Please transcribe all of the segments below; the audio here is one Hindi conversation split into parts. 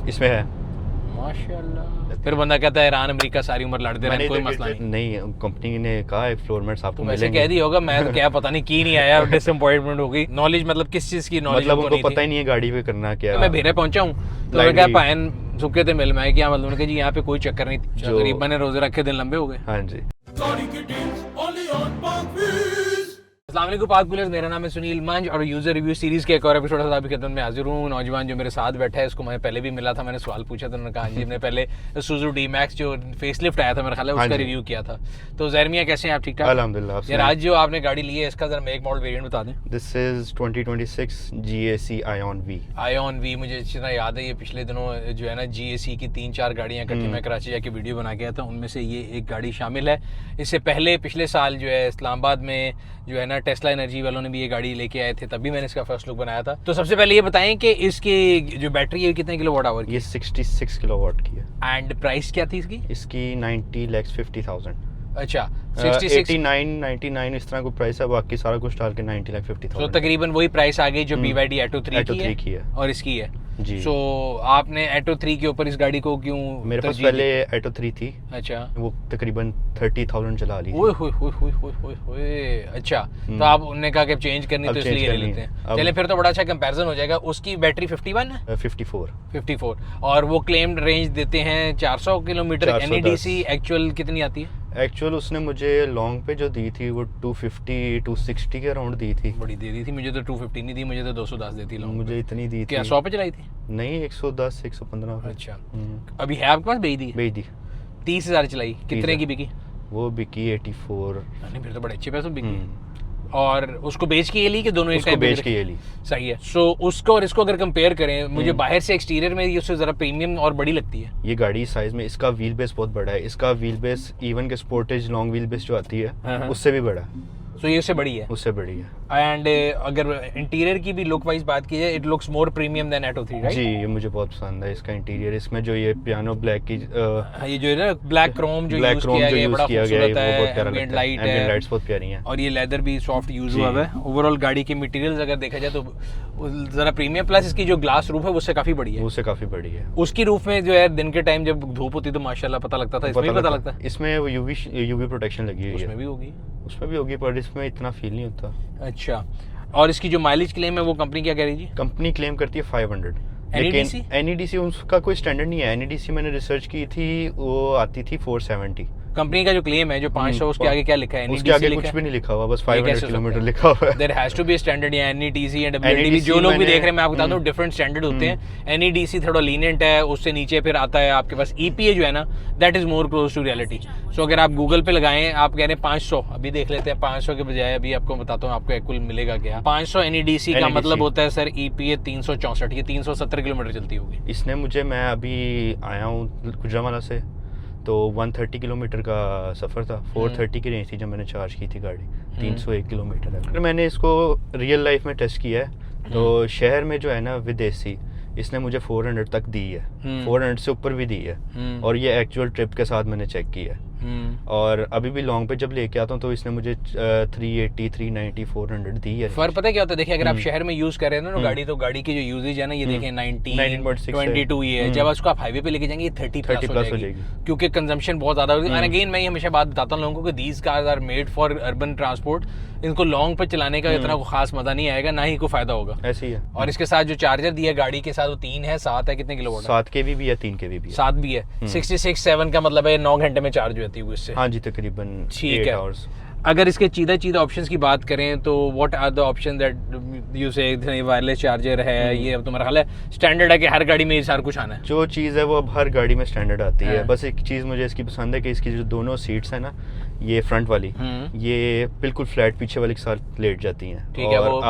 इसमें है माशाल्लाह। फिर बंदा कहता है ईरान अमेरिका सारी उम्र लड़ते रहे, कोई मसला नहीं। कंपनी ने कहा है फ्लोर मैट्स आपको वैसे मिलेंगे। कह दी होगा, मैं तो क्या पता नहीं की नहीं आया, डिसअपॉइंटमेंट हो गई। नॉलेज मतलब किस चीज की नॉलेज? मतलब उनको पता ही नहीं है गाड़ी पे करना क्या। मैं भेरे पहुंचा हूँ तो मैं क्या पायन सुखे थे मिल में क्या मतलब कि जी यहाँ पे कोई चक्कर नहीं। गरीब ने रोजे रखे दिन लंबे हो गए। हाँ जी। अस्सलाम वालेकुम पाक व्हीलर्स, मेरा नाम है सुनील मंज और यूजर रिव्यू सीरीज के एक और एपिसोड के खिदमत में हाजिर हूँ। नौजवान जो मेरे साथ बैठा है इसको मैं पहले भी मिला था, मैंने सवाल पूछा था, उन्होंने कहा जी हमने पहले सुजुकी डी-मैक्स जो फेसलिफ्ट आया था मेरा ख्याल है उसका रिव्यू किया था। तो ज़हरमिया कैसे हैं आप? ठीक ठाक अल्हम्दुलिल्लाह। यार आज जो आपने गाड़ी ली है इसका जरा मेक मॉडल वेरिएंट बता दें। This is 2026 GAC ion V। Ion V मुझे अच्छी तरह याद है, ये पिछले दिनों जो है ना GAC की 3-4 गाड़ियाँ इकट्ठी मैं कराची जाके वीडियो बना के आया था, उनमें से ये एक गाड़ी शामिल है। इससे पहले पिछले साल जो है इस्लामाबाद में जो है ना टेस्ला एनर्जी वालों ने भी ये गाड़ी लेके आए थे, तभी मैंने इसका फर्स्ट लुक बनाया था। तो सबसे पहले ये बताएं कि इसकी जो बैटरी है कितने किलोवाट आवर की? ये 66 किलोवाट की है। एंड प्राइस क्या थी इसकी? इसकी 90,50,000। अच्छा 89 इस तरह कोई प्राइस है, बाकी सारा कुछ डाल के 90,50,000। तो तकरीबन वही प्राइस आ गई जो BYD Atto 3 की है और इसकी है जी। सो आपने Atto 3 के ऊपर इस गाड़ी को क्यों? मेरे पास पहले Atto 3 थी। अच्छा, वो तकरीबन 30,000 चला ली। ओए होए होए होए होए होए होए। अच्छा तो आप उन्होंने कहा कि चेंज करनी तो इसलिए ले लेते हैं। चलिए फिर तो बड़ा अच्छा कंपैरिजन हो जाएगा। उसकी बैटरी 51 है? 54 और वो क्लेम्ड रेंज देते हैं 400 किलोमीटर। NEDC एक्चुअल कितनी आती है? एक्चुअल उसने मुझे लॉन्ग पे जो दी थी वो 250-260 के अराउंड दी थी। बड़ी दे दी थी, मुझे तो 250 नहीं दी, मुझे तो 210 देती लॉन्ग। मुझे इतनी दी थी। क्या 100 पे चलाई थी? नहीं 110-115 पे। अच्छा अभी है आपके पास? भेज दी 30,000 चलाई। कितने की बिकी? वो बिकी 84। नहीं फिर तो बड़े अच्छे पैसे बिकी। और उसको बेच के ये ली कि दोनों एक टाइम बेच के ये ली? सही है। सो उसको और इसको अगर कंपेयर करें, मुझे बाहर से एक्सटीरियर में ये उससे जरा प्रीमियम और बड़ी लगती है। ये गाड़ी साइज में इसका व्हील बेस बहुत बड़ा है। इसका व्हील बेस इवन के स्पोर्टेज लॉन्ग व्हील बेस जो आती है उससे भी बड़ा है। तो ये उससे बड़ी है? उससे बड़ी है। एंड अगर इंटीरियर की भी लुक वाइज बात की जाए, it looks more premium than Atto 3, right? जी ये मुझे बहुत पसंद है इसका इंटीरियर। इसमें जो ये पियानो ब्लैक की ये जो है ना ब्लैक क्रोम जो यूज किया गया है बड़ा खूबसूरत है। एम्बिएंट लाइट है, एम्बिएंट लाइट्स बहुत प्यारी हैं। और ये लेदर भी सॉफ्ट यूज हुआ है। ओवरऑल गाड़ी के मटेरियल्स अगर देखा जाए तो जरा प्रीमियम, प्लस इसकी जो ग्लास रूफ है उससे काफी बड़ी है। उससे काफी बड़ी है। उसकी रूफ में जो है दिन के टाइम जब धूप होती तो माशाल्लाह पता लगता था, इसमें भी पता लगता है। इसमें वो यूवी प्रोटेक्शन लगी हुई है। उसमें भी होगी? उसमें भी होगी पर इसमें इतना फील नहीं होता। अच्छा और इसकी जो माइलेज क्लेम है वो कंपनी क्या कह रही है? कंपनी क्लेम करती है 500। NEDC? NEDC उसका कोई स्टैंडर्ड नहीं है। NEDC मैंने रिसर्च की थी, वो आती थी 470। कंपनी का जो क्लेम है जो 500 उसके आगे क्या लिखा है? उसके आगे कुछ भी नहीं लिखा हुआ, बस 500 किलोमीटर लिखा हुआ है। There has to be standard या NEDC या WLTP जो लोग भी देख रहे हैं मैं आपको बता दूं डिफरेंट स्टैंडर्ड होते हैं। NEDC थोड़ा लीनिएंट है, उससे नीचे फिर आता है आपके पास EPA जो है ना, that is more close to reality. So अगर आप गूगल पे लगाएं, आप कह रहे हैं 500, अभी देख लेते हैं 500 के बजाय अभी आपको बताता हूँ आपको कुल मिलेगा क्या। 500 NEDC का मतलब होता है सर EPA 364, ये 370 किलोमीटर चलती होगी। इसने मुझे, मैं अभी आया हूँ गुजरांवाला से, तो 130 किलोमीटर का सफ़र था। 430 की रेंज थी जब मैंने चार्ज की थी गाड़ी। 301 किलोमीटर है। मैंने इसको रियल लाइफ में टेस्ट किया है तो शहर में जो है ना विद AC इसने मुझे 400 तक दी है, 400 से ऊपर भी दी है। और ये एक्चुअल ट्रिप के साथ मैंने चेक किया है। और अभी भी लॉन्ग पे जब लेके आता हूँ तो इसने मुझे 380, 390, 400 दी है। फर्क पता है क्या होता है? देखिए अगर आप शहर में यूज कर रहे हैं ना गाड़ी, तो गाड़ी की जो यूजेज है ना ये देखें 19.22 ये है। जब उसको आप हाईवे पे लेके जाएंगे 30 प्लस हो जाएगी क्योंकि कंजम्पशन बहुत ज्यादा होती है। अगेन मैं हमेशा बात बताता हूँ लोगों को कि these cars are made for urban transport. इनको लॉन्ग पे चलाने का इतना खास मजा नहीं आएगा, ना ही कोई फायदा होगा। ऐसे ही है। और इसके साथ जो चार्जर दिया गाड़ी के साथ वो 3 है, 7 है, कितने किलोवाट? 7 kV भी है, 3 kV भी है। 7 भी है। 66-7 का मतलब है 9 घंटे में चार्ज होती है इससे। हाँ जी तकरीबन 8 आवर्स। अगर इसके चीज़ा ऑप्शंस की बात करें तो what are the option that you say? Wireless charger है, ये अब तुम्हारा ख्याल है स्टैंडर्ड है कि हर गाड़ी में ये सारा कुछ आना है? जो चीज़ है वो अब हर गाड़ी में स्टैंडर्ड आती है। बस एक चीज़ मुझे इसकी पसंद है कि इसकी जो दोनों सीट्स है ना, ये फ्रंट वाली ये बिल्कुल फ्लैट पीछे वाली के साथ लेट जाती हैं। ठीक है, वो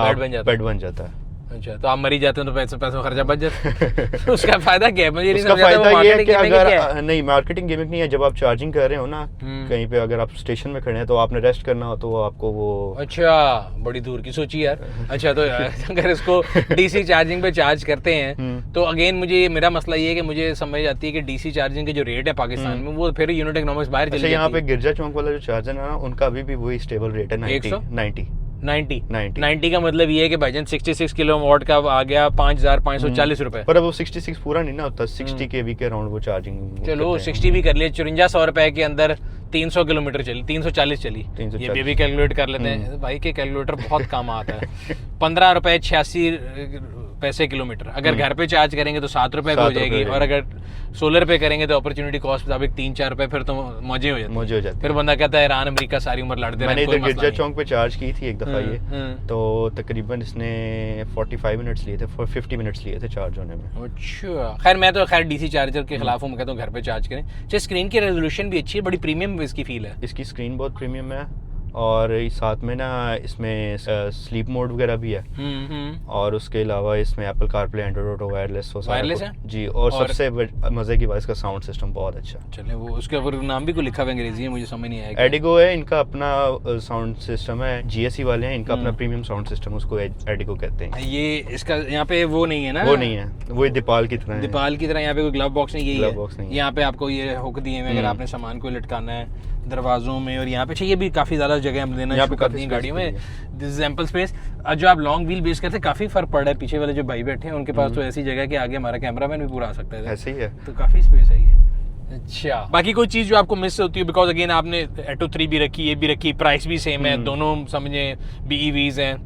बेड बन जाता है। अच्छा तो आप मरी जाते हैं तो पैसों खर्चा बच जाता है। उसका फायदा क्या है? मुझे उसका फायदा ये है कि अगर नहीं मार्केटिंग गिमिक नहीं है, जब आप चार्जिंग कर रहे हो ना कहीं पे, अगर आप स्टेशन में खड़े हैं तो आपने रेस्ट करना हो तो आपको वो। अच्छा बड़ी दूर की सोची यार। अच्छा तो अगर इसको DC चार्जिंग पे चार्ज करते हैं तो अगेन मुझे मेरा मसला ये है कि मुझे समझ आती है कि DC चार्जिंग के जो रेट है पाकिस्तान में वो फिर यूनिट इकोनॉमिक्स बाहर चली जाती है। यहाँ पे गिरजा चौक वाला जो चार्जर है ना उनका अभी भी वही स्टेबल रेट है 90। 90 का मतलब ये है कि भाईजान 66 किलोवाट का आ गया 5540 रुपए। पर अब वो 66 पूरा नहीं ना होता, 60 kV के अराउंड वो चार्जिंग। चलो 60 भी कर लिया, 5400 रुपए के अंदर 300 किलोमीटर चली, 340 चली। 340। ये भी कैलकुलेट कर लेते हैं भाई के कैलकुलेटर बहुत काम आता है। 15 रुपए 86 पैसे किलोमीटर। अगर घर पे चार्ज करेंगे तो 7 रुपए हो जाएगी, और अगर सोलर पे करेंगे तो अपॉर्चुनिटी कॉस्ट मुताबिक 3-4 रुपए, फिर तो मजे हो जाते हैं। फिर बंदा कहता है ईरान अमेरिका सारी उम्र लड़ते रहे। मैंने इधर गिरजा चौक पे चार्ज की थी एक दफा ये, तो तकरीबन इसने 45 मिनट्स लिए थे, 50 मिनट्स लिए थे चार्ज होने में। अच्छा, खैर मैं तो खैर डीसी चार्जर के खिलाफ हूँ, मैं कहता हूँ घर पे चार्ज करें। अच्छा, स्क्रीन की रेजोल्यूशन भी अच्छी है, बड़ी प्रीमियम इसकी फील है। इसकी स्क्रीन बहुत प्रीमियम है, और साथ में ना इसमें स्लीप मोड वगैरह भी है, और उसके अलावा इसमें Apple CarPlay, Android auto, wireless है जी, और सबसे मजे की बात इसका साउंड सिस्टम बहुत अच्छा। चले वो उसके ऊपर नाम भी कोई लिखा हुआ अंग्रेजी है, मुझे समझ नहीं आया। एडिगो है इनका अपना साउंड सिस्टम है, जीएससी वाले हैं, इनका अपना प्रीमियम साउंड सिस्टम, उसको एडिगो कहते हैं। ये इसका यहाँ पे वो नहीं है ना? वो नहीं है, वो दीपाल की तरह है। दीपाल की तरह यहाँ पे कोई ग्लव बॉक्स नहीं, यही है। यहाँ पे आपको ये हुक दिए हैं अगर आपने सामान को लटकाना है दरवाजों में, और यहाँ पे ये भी काफी ज्यादा जगह हम देना शुरू कर दी गाड़ियों में। This is ample space. जो आप लॉन्ग व्हील बेस करते हैं काफी फर्क पड़ रहा है। पीछे वाले जो भाई बैठे हैं उनके पास तो ऐसी जगह कि आगे हमारा कैमरामैन भी पूरा आ सकता है, ऐसे ही है, तो काफी स्पेस है ये। अच्छा, बाकी कोई चीज जो आपको मिस होती है? बिकॉज अगेन आपने एटो 3 भी रखी, ये भी रखी, प्राइस भी सेम है, दोनों समझे BEVs हैं,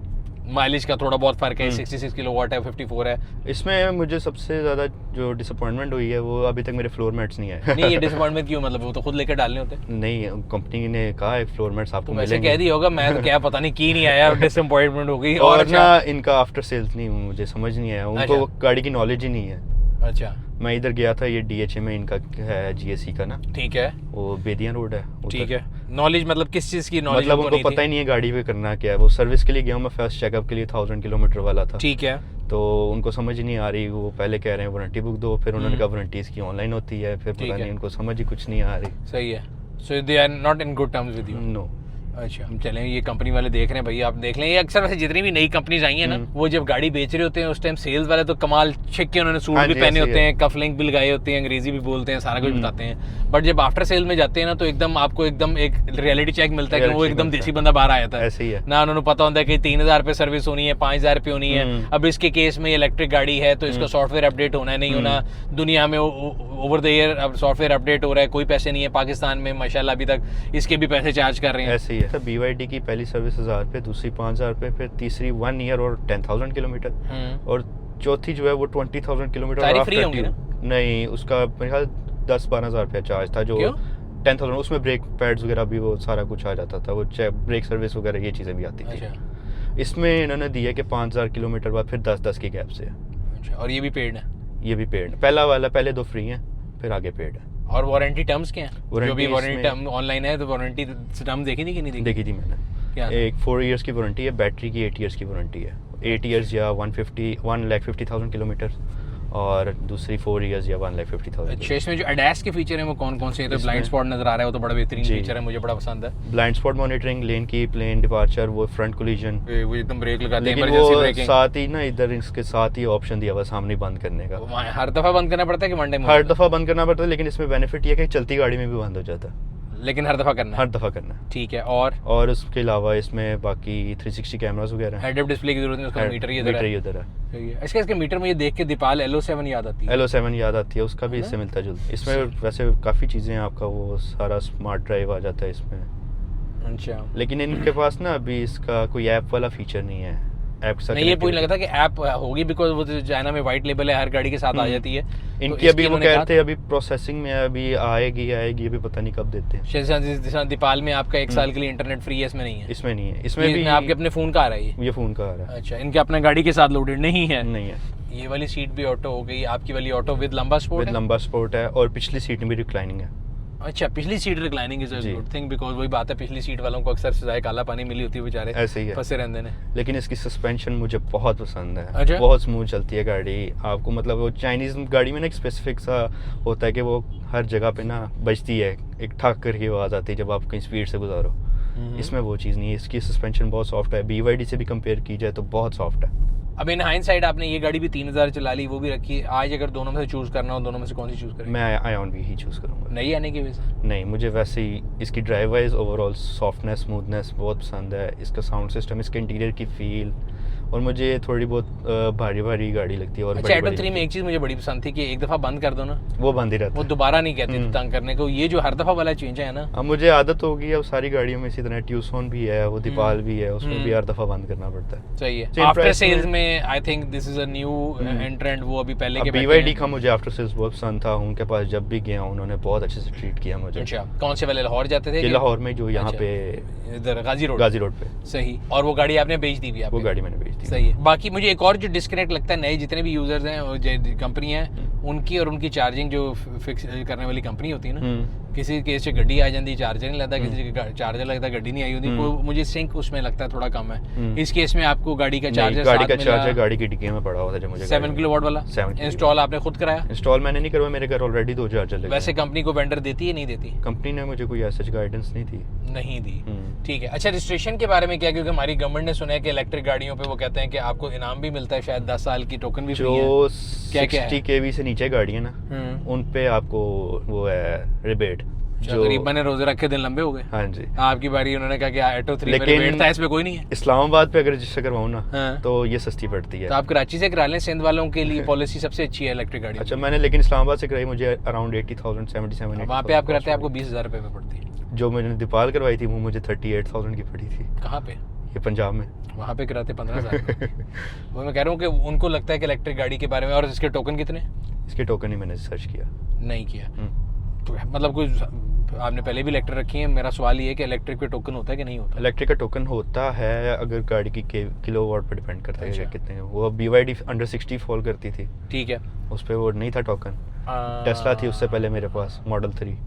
माइलेज का थोड़ा बहुत फर्क है, 66 किलोवाट है, 54 है। इसमें मुझे सबसे ज्यादा जो डिसअपॉइंटमेंट हुई है वो अभी तक मेरे फ्लोर मैट्स नहीं आए। नहीं, ये डिसअपॉइंटमेंट क्यों? मतलब वो तो खुद लेकर डालने होते हैं। नहीं, कंपनी ने कहा है फ्लोर मैट्स आपको मिलेंगे। वैसे कह दी होगा, मैं तो क्या पता नहीं की नहीं आया, डिसअपॉइंटमेंट हो गई। और ना इनका आफ्टर सेल्स नहीं, मुझे समझ नहीं आया, उनको गाड़ी की नॉलेज ही नहीं है। अच्छा, मैं इधर गया था, ये DHA में इनका है GSE का ना, ठीक है, वो बेदिया रोड है, ठीक है। नॉलेज मतलब किस चीज की नॉलेज? मतलब उनको पता ही नहीं है गाड़ी पे करना क्या है। वो सर्विस के लिए गया हूँ मैं, फर्स्ट चेकअप के लिए 1000 किलोमीटर वाला था, ठीक है, तो उनको समझ ही नहीं आ रही। वो पहले कह रहे हैं वारंटी बुक दो, फिर उन्होंने कहा वारंटी इसकी ऑनलाइन होती है, फिर पता नहीं, उनको समझ ही कुछ नहीं आ रही। सही है। So they are not in good terms with you? No. अच्छा, हम चलें, ये कंपनी वाले देख रहे हैं भैया, आप देख लें। ये अक्सर वैसे जितनी भी नई कंपनीज आई हैं ना, वो जब गाड़ी बेच रहे होते हैं उस टाइम सेल्स वाले तो कमाल छिक के उन्होंने सूट भी पहने होते हैं, कफ लिंक भी लगाए होते हैं, अंग्रेजी भी बोलते हैं, सारा कुछ बताते हैं। बट जब आफ्टर सेल में जाते हैं ना तो एकदम आपको एकदम एक रियलिटी चेक मिलता है कि वो एकदम देसी बंदा बाहर आया था। ऐसे ही है ना, उन्होंने पता होता है कि 3000 पे सर्विस होनी है, 5000 पे होनी है। अब इसके केस में इलेक्ट्रिक गाड़ी है तो इसका सॉफ्टवेयर अपडेट होना है, नहीं होना। दुनिया में ओवर द ईयर अब सॉफ्टवेयर अपडेट हो रहा है, कोई पैसे नहीं है। पाकिस्तान में माशाल्लाह अभी तक इसके भी पैसे चार्ज कर रहे हैं। ऐसे ही है। BYD की पहली सर्विस 1000 पे, दूसरी 5000 पे, फिर तीसरी 1 ईयर और 10,000 किलोमीटर, और चौथी जो है वो 20,000 किलोमीटर। सारी फ्री होंगी ना? नहीं, उसका मेरे ख्याल 10-12 हज़ार रुपया चार्ज था, जो 10,000 उसमें ब्रेक पैड्स वगैरह भी वो सारा कुछ आ जाता था, वो ब्रेक सर्विस वगैरह ये चीज़ें भी आती थी। इसमें इन्होंने दिया कि 5000 किलोमीटर बाद फिर 10-10 की गैप से। अच्छा, और ये भी पेड है? ये भी पेड है। पहला वाला, पहले 2 फ्री हैं, फिर आगे पेड है। और वारंटी टर्म्स क्या हैं? जो भी वारंटी टर्म ऑनलाइन है तो वारंटी टर्म्स देखी थी कि नहीं देखी? देखी थी मैंने। क्या? एक 4 इयर्स की वारंटी है, बैटरी की 8 इयर्स की वारंटी है। 8 इयर्स या 1,50,000 किलोमीटर, और दूसरी 4 इयर्स या 1,50,000। अच्छा, इसमें जो ADAS के फीचर हैं वो कौन कौन से हैं? तो ब्लाइंड स्पॉट नजर आ रहा है, वो तो बड़ा बेहतरीन फीचर है, मुझे बड़ा पसंद है। ब्लाइंड स्पॉट मॉनिटरिंग, लेन की प्लेन डिपार्चर, वो फ्रंट कोलिजन, वो एकदम ब्रेक लगाते हैं, इमरजेंसी ब्रेकिंग। साथ ही ना इधर इसके साथ ही ऑप्शन दिया हुआ सामने बंद करने का। हर दफा बंद करना पड़ता है कि वन टाइम? हर दफा बंद करना पड़ता है, लेकिन इसमें बेनिफिट ये है कि चलती गाड़ी में भी बंद हो जाता है, लेकिन हर दफा करना है? हर दफा करना है। ठीक है। और उसके अलावा इसमें बाकी 360 कैमरास वगैरह हैं। हेड अप डिस्प्ले की जरूरत नहीं, उसका मीटर ही उधर है। सही है। इसके मीटर में ये देख के दीपाल LO7 याद आती है। LO7 याद आती है, उसका भी इससे मिलता जुलता। इसमें वैसे काफ़ी चीज़ें हैं, आपका वो सारा स्मार्ट ड्राइव आ जाता है इसमें। अच्छा, लेकिन इनके पास ना अभी इसका कोई ऐप वाला फीचर नहीं है। ऐप नहीं, ये मुझे लगा था कि ऐप होगी, बिकॉज वो चाइना में वाइट लेबल है, हर गाड़ी के साथ आ जाती है। इनकी अभी वो कहते हैं अभी प्रोसेसिंग में है, अभी आएगी अभी पता नहीं कब देते हैं। दीपाल में आपका 1 साल के लिए इंटरनेट फ्री है, इसमें नहीं है? इसमें नहीं है, इसमें भी आपके अपने फोन का आ रहा है? ये फोन का आ रहा है। अच्छा, इनके अपने गाड़ी के साथ लोडेड नहीं है? नहीं है। ये वाली सीट भी ऑटो हो गई, आपकी वाली ऑटो विद लंबा स्पोर्ट है, और पिछली सीट में भी रिक्लाइनिंग है। अच्छा, पिछली seat reclining is a good thing, because वही बात है, पिछली सीट वालों को अक्सर सजाए काला पानी मिली होती है, बेचारे ऐसे ही फंसे रहते हैं। लेकिन इसकी सस्पेंशन मुझे बहुत पसंद है। अच्छा? बहुत स्मूथ चलती है गाड़ी आपको, मतलब वो चाइनीज गाड़ी में ना एक स्पेसिफिक सा होता है कि वो हर जगह पे ना बजती है, एक ठाक करके आवाज़ आती है जब आप कहीं स्पीड से गुजारो। इसमें वो चीज़ नहीं है, इसकी सस्पेंशन बहुत सॉफ्ट है, BYD से भी कंपेयर की जाए तो बहुत सॉफ्ट है। अब इन हाइंडसाइट आपने ये गाड़ी भी 3000 चला ली, वो भी रखी, आज अगर दोनों में से चूज करना हो, दोनों में से कौन सी चूज करें? मैं आयोन भी ही चूज़ करूँगा। नहीं आने की वजह से? नहीं, मुझे वैसे ही इसकी drive wise overall softness, smoothness बहुत पसंद है। इसका साउंड सिस्टम, इसके इंटीरियर की फील, और मुझे थोड़ी बहुत भारी भारी गाड़ी लगती है। और अच्छा, एटो 3 में एक चीज़ मुझे बड़ी पसंद थी कि एक दफ़ा बंद कर दो ना, वो बंद ही रहता वो है। दोबारा नहीं कहते तंग करने को। ये जो हर दफ़ा वाला चेंज है ना, अब मुझे आदत हो गई, अब सारी गाड़ियों में इसी तरह ट्यूसोन भी है, वो दीपाल भी है, उसमें भी हर दफ़ा बंद करना पड़ता है। सही है। Same आफ्टर price सेल्स में- में I think this is a new एंट्रेंट, वो अभी पहले के BYD का मुझे आफ्टर सेल्स बहुत पसंद था। उनके पास जब भी गया उन्होंने बहुत अच्छे से ट्रीट किया मुझे। अच्छा, कौन से वाले? लाहौर जाते थे ये कि- लाहौर में जो यहाँ अच्छा। पे इधर गाजी रोड पे। सही। और वो गाड़ी आपने बेच दी भी? वो गाड़ी मैंने बेच दी। सही है। बाकी मुझे एक और जो डिस्कनेक्ट लगता है, नए जितने भी यूजर्स हैं और कंपनी है उनकी और उनकी चार्जिंग जो फिक्स करने वाली कंपनी होती है ना, किसी केस से गड्डी आ जाती, चार्जर नहीं लगता, किसी का चार्जर लगता, गड्डी नहीं आई होती, वो मुझे सिंक उसमें लगता है थोड़ा कम है। इस केस में आपको गाड़ी का चार्जर गाड़ी का चार्जर गाड़ी की डिक्की में पड़ा हुआ था जो मुझे 7 किलोवाट वाला 7 इंस्टॉल आपने खुद कराया? इंस्टॉल मैंने नहीं करवाया, मेरे घर ऑलरेडी 2 चार्जर लगे। वैसे कंपनी को वेंडर देती है नहीं देती? कंपनी ने मुझे कोई ऐसा गाइडेंस नहीं दी। नहीं दी, ठीक है। अच्छा, रजिस्ट्रेशन के बारे में क्या? क्योंकि हमारी गवर्नमेंट ने सुना है कि इलेक्ट्रिक गाड़ियों पे वो कहते हैं कि आपको इनाम भी मिलता है, शायद 10 साल की टोकन भी फ्री है। जो क्या-क्या है? 60 kV से नीचे गाड़ी है ना, उन पे आपको वो है रिबेट। जो गरीब बने रोजे रखे दिन लंबे हो गए। हाँ जी। आपकी बारी, उन्होंने कहा कि एटो 3 में लेकिन रिबेट था, इसमें कोई नहीं है। इस्लामाबाद पे अगर रजिस्टर करवाऊँ ना, हाँ। तो ये सस्ती पड़ती है। तो आप कराची से करा लें, सिंध वालों के लिए पॉलिसी सबसे अच्छी है इलेक्ट्रिक गाड़ी। अच्छा, मैंने लेकिन इस्लामाबाद से कराई, मुझे अराउंड 80,000 77 वहाँ पे आप कराते हैं, आपको 20,000 रुपये में पड़ती है। जो मैंने दीपाल करवाई थी वो मुझे 38,000 की पड़ी थी। कहाँ पे? ये पंजाब में। वहाँ पे कराते 15,000। वो मैं कह रहा हूँ कि उनको लगता है कि इलेक्ट्रिक गाड़ी के बारे में। और इसके टोकन कितने? इसके टोकन ही मैंने सर्च किया। नहीं किया तो मतलब कोई आपने पहले भी इलेक्ट्रिक रखी है? मेरा सवाल ये है कि इलेक्ट्रिक पे टोकन होता है कि नहीं होता? इलेक्ट्रिक का टोकन होता है, अगर गाड़ी की किलोवाट पर डिपेंड करता है अच्छा। कितने। वो BYD अंडर 60 फॉल करती थी, ठीक है। उस पे वो नहीं था टोकन। टेस्ला थी उससे पहले मेरे पास, मॉडल 3।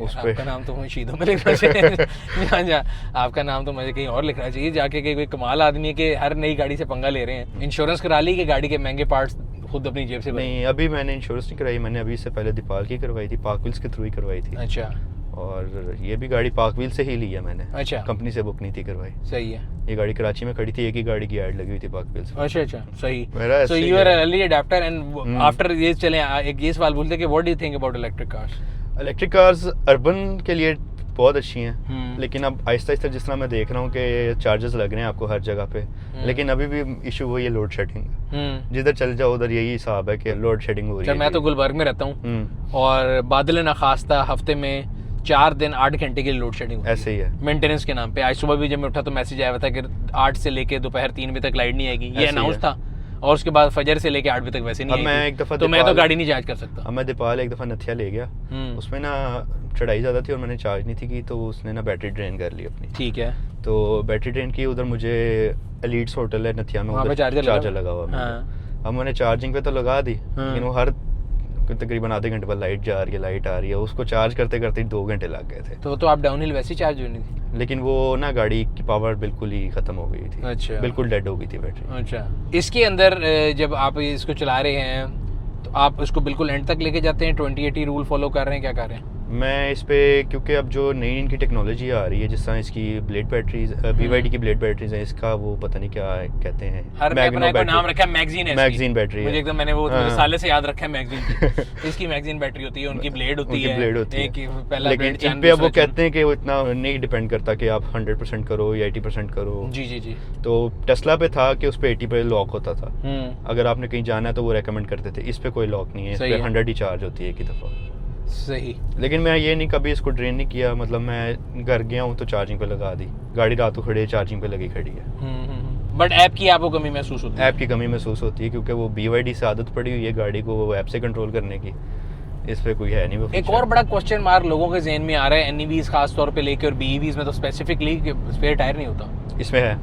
उस पे आपका नाम तो मुझे शीदों में लिखना चाहिए। जा, आपका नाम तो मुझे कहीं और लिखना चाहिए जाके कि कोई कमाल आदमी है कि हर नई गाड़ी से पंगा ले रहे हैं। इंश्योरेंस करा ली कि गाड़ी के महंगे पार्ट्स खुद अपनी जेब से नहीं, अभी मैंने इंश्योरेंस नहीं कराई। मैंने अभी इससे पहले दीपाल की करवाई थी, पार्क व्हील्स के थ्रू ही करवाई थी। अच्छा। और ये भी गाड़ी पार्क व्हील से ही ली है मैंने। अच्छा, कंपनी से बुक नहीं थी करवाई। सही है। ये गाड़ी कराची में खड़ी थी, एक ही गाड़ी की ऐड लगी हुई थी पार्क व्हील से। अच्छा अच्छा, सही। मेरा सो ऐसे ही यू आर है। अर्ली अडैप्टर एंड आफ्टर ये चले एक ये सवाल बोलते हैं कि what do you think about electric cars? Electric cars urban के लिए बहुत अच्छी हैं, लेकिन अब आहिस्ता आहिस्ता जिस तरह मैं देख रहा हूँ कि चार्जेस लग रहे हैं आपको हर जगह पे, लेकिन अभी भी इशू वही है, लोड शेडिंग। जिधर चल जाओ उधर यही हिसाब है कि लोड शेडिंग हो रही है। मैं तो गुलबर्ग में रहता हूँ और बादल नखास्ता हफ्ते में 4 दिन 8 घंटे की लोड शेडिंग ऐसे ही है मेंटेनेंस के नाम पे। आज सुबह भी जब मैं उठा तो मैसेज आया था कि 8 से लेके दोपहर 3 बजे तक लाइट नहीं आएगी, ये अनाउंस था। और उसके बाद फजर से लेके 8 बजे तक वैसे नहीं आएगी। मैं एक दफा तो मैं तो गाड़ी नहीं चार्ज कर सकता। अब मैं दीपाल एक दफा नथिया ले गया, उसमें ना चढ़ाई ज़्यादा थी और मैंने चार्ज नहीं थी की, तो उसने ना बैटरी ड्रेन कर ली अपनी। ठीक है। तो बैटरी ड्रेन की, उधर मुझे एलिट्स होटल है नथिया में, वहाँ पे उधर चार्जर लगा हुआ है। हाँ। अब मैंने चार्जिंग पे तो लगा दी, लेकिन वो हर तकरीबन आधे घंटे बाद लाइट जा रही है, लाइट आ रही है, उसको चार्ज करते करते 2 घंटे लग गए थे। तो आप डाउनहिल वैसे ही चार्ज होनी थी? लेकिन वो ना गाड़ी की पावर बिल्कुल ही खत्म हो गई थी। अच्छा। बिल्कुल डेड हो गई थी बैटरी। अच्छा। इसके अंदर जब आप इसको चला रहे हैं तो आप इसको बिल्कुल एंड तक लेके जाते हैं? 2080 रूल फॉलो कर रहे हैं, क्या कर रहे हैं? मैं इस पे, क्योंकि अब जो नई इनकी टेक्नोलॉजी आ रही है, जिस तरह इसकी ब्लेड बैटरीज, BYD की ब्लेड बैटरीज हैं, इसका वो पता नहीं क्या कहते हैं, हर मैग्नो बैटरी नाम रखा है, मैगजीन है, मैगजीन बैटरी मुझे है। एकदम मैंने वो हाँ। साले से याद रखा है मैगजीन। इसकी मैगजीन बैटरी होती है, उनकी ब्लेड होती है, ब्लेड होती एक है। पहला लेकिन ब्लेड इन पे अब वो कहते हैं कि वो इतना नहीं डिपेंड करता कि आप 100% करो या 80% करो। जी जी जी। तो टेस्ला पे था कि उस पे 80 पे लॉक होता था, अगर आपने कहीं जाना है तो वो रेकमेंड करते थे। इस पे कोई लॉक नहीं है, इस पे 100 ही चार्ज होती है एक ही दफ़ा। सही। लेकिन मैं ये नहीं कभी इसको ड्रेन नहीं किया, मतलब मैं घर गया हूँ तो चार्जिंग पे लगा दी, गाड़ी रात को खड़ी है, चार्जिंग पे लगी खड़ी है। बट ऐप की आपको कमी महसूस होती है? ऐप की कमी महसूस होती है, क्योंकि वो BYD से आदत पड़ी हुई है गाड़ी को वो ऐप से कंट्रोल करने की, इस पे कोई है नहीं वो एक और बड़ा क्वेश्चन मार्क लोगों के जहन में आ रहा है, NEVs खास तौर पे लेके और BEVs में तो स्पेसिफिकली स्पेयर टायर नहीं होता। इसमें है,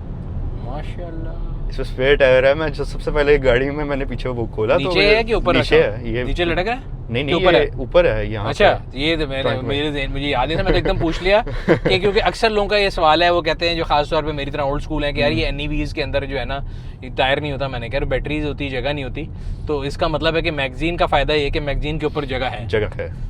माशाल्लाह इसमें स्पेयर टायर है। मैं सबसे पहले गाड़ी में मैंने पीछे वो खोला तो नीचे है कि ऊपर? नीचे है, ये नीचे लटक रहा है? नहीं नहीं, ऊपर ये है? ऊपर है यहाँ। अच्छा, ये तो मेरे ज़हन मुझे याद है, मैं तो एकदम पूछ लिया कि क्योंकि अक्सर लोगों का ये सवाल है, वो कहते हैं जो खास तौर पे मेरी तरह ओल्ड स्कूल है कि यार ये NEVs के अंदर जो है ना टायर नहीं होता। मैंने कहा बैटरीज होती, जगह नहीं होती। तो इसका मतलब है कि मैगजीन का फायदा ये है कि मैगजीन के ऊपर जगह है।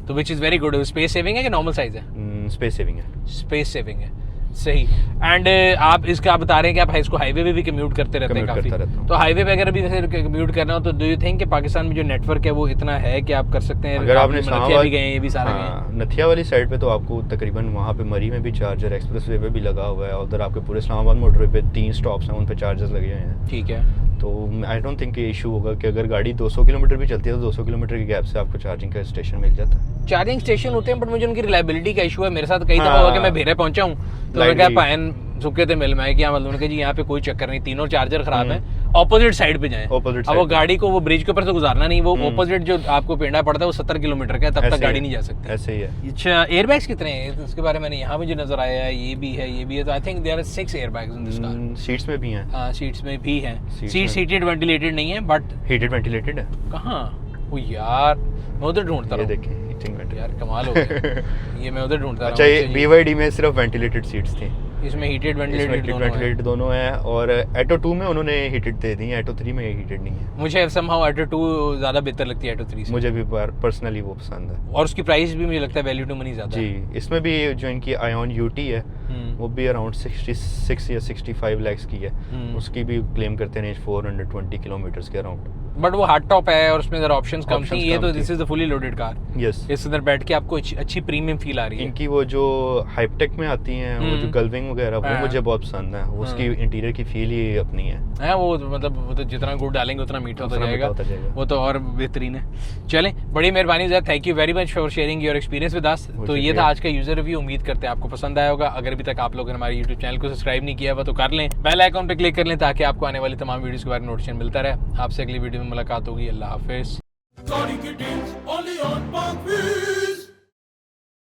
तो which is very good. Space saving है कि नॉर्मल साइज है? स्पेस सेविंग है। स्पेस सेविंग है। सही। एंड आप इसका आप बता रहे हैं कि आप इसको हाईवे पे भी कम्यूट करते रहते हैं Commute काफी, करता रहता हूँ। तो हाईवे पे अगर भी वैसे कम्यूट करना हो तो डू यू थिंक कि पाकिस्तान में जो नेटवर्क है वो इतना है कि आप कर सकते हैं? अगर आपने नथिया भी गए हैं, ये भी सारा गए हैं। हाँ, नथिया वाली साइड पे तो आपको तकरीबन वहाँ पे मरी में भी चार्जर एक्सप्रेस वे पे भी लगा हुआ है, उधर आपके पूरे इस्लामाबाद मोटरवे पे 3 स्टॉप्स हैं, उन पे चार्जर्स लगे हुए हैं। ठीक है। तो आई डोंट थिंक ये इशू होगा कि अगर गाड़ी 200 किलोमीटर भी चलती है तो 200 किलोमीटर के गैप से आपको चार्जिंग का स्टेशन मिल जाता है। चार्जिंग स्टेशन होते हैं बट मुझे उनकी रिलायबिलिटी का इशू है। मेरे साथ कई दफा हाँ। हुआ कि मैं भेरे पहुंचा हूँ तो मैं क्या पायन सुखे थे मिल में क्या मतलब कि जी यहाँ पे कोई चक्कर नहीं, तीनों चार्जर खराब हैं, ऑपोजिट साइड पे जाएं। Opposite अब वो side पे। गाड़ी को वो ब्रिज के ऊपर से गुजारना नहीं, वो ऑपोजिट जो आपको पेंडा पड़ता है वो 70 किलोमीटर का है, तब तक ऐसे गाड़ी ही नहीं है, जा सकती। ऐसे ही है। अच्छा, एयरबैग्स कितने हैं? इसके बारे में मैंने यहाँ मुझे नजर आया है, ये भी है, ये भी है, तो I think there are 6 airbags in this car. Seats में भी हैं, हाँ, सीट्स में भी हैं। Seats सीट में- सीटेड वेंटिलेटेड नहीं है बट हीटेड वेंटिलेटेड है। कहाँ? ओ यार, मैं उधर ढूंढता ये रहा देखें हीटिंग वेंटिलेटेड। यार, कमाल हो गया। ये मैं उधर ढूंढता रहा अच्छा, हूँ। ये BYD में सिर्फ वेंटिलेटेड सीट्स थी, इसमें हीटेड इसमें वेंटिलेटेड वेंटिलेटेड दोनों हैं, और एटो 2 में उन्होंने हीटेड दे दी है, एटो 3 में हीटेड नहीं है। मुझे समहाउ ऑटो 2 ज़्यादा बेहतर लगती है ऑटो 3 से, मुझे भी पर्सनली वो पसंद है और उसकी प्राइस भी मुझे लगता है वैल्यू टू मनी ज़्यादा है। जी। इसमें भी जो इनकी आयोन UT है वो भी अराउंड 66 या 65 लाख की है, उसकी भी क्लेम करते हैं रेंज 420 किलोमीटर्स के अराउंड। बट वो हार्ड टॉप है और उसमें ज़रा ऑप्शंस कम थी। Options ये कम तो थी। This is the fully loaded car, yes. इस अंदर बैठ के आपको अच्छी प्रीमियम फील आ रही है। इनकी वो जो हाइपटेक में आती हैं, वो जो गल्विंग वगैरह, वो हाँ। मुझे बहुत पसंद है, उसकी इंटीरियर की फील ही अपनी है। है वो, मतलब वो तो जितना गुड़ डालेंगे उतना मीठा होता उतना मीठा जाएगा, होता जाएगा। वो तो और बेहतरीन है। चलें, बड़ी मेहरबानी sir, thank you very much for sharing your experience with us. तो ये था आज का यूजर रिव्यू, उम्मीद करते हैं आपको पसंद आया होगा। अगर अभी तक आप लोगों ने हमारे यूट्यूब चैनल को सब्सक्राइब नहीं किया हुआ तो कर लें, बेल आइकॉन पे क्लिक कर लें ताकि आपको आने वाली तमाम वीडियोस के बारे में नोटिफिकेशन मिलता रहे। आपसे अगली वीडियो में मुलाकात होगी। अल्लाह हाफिज़। Only on Parkville.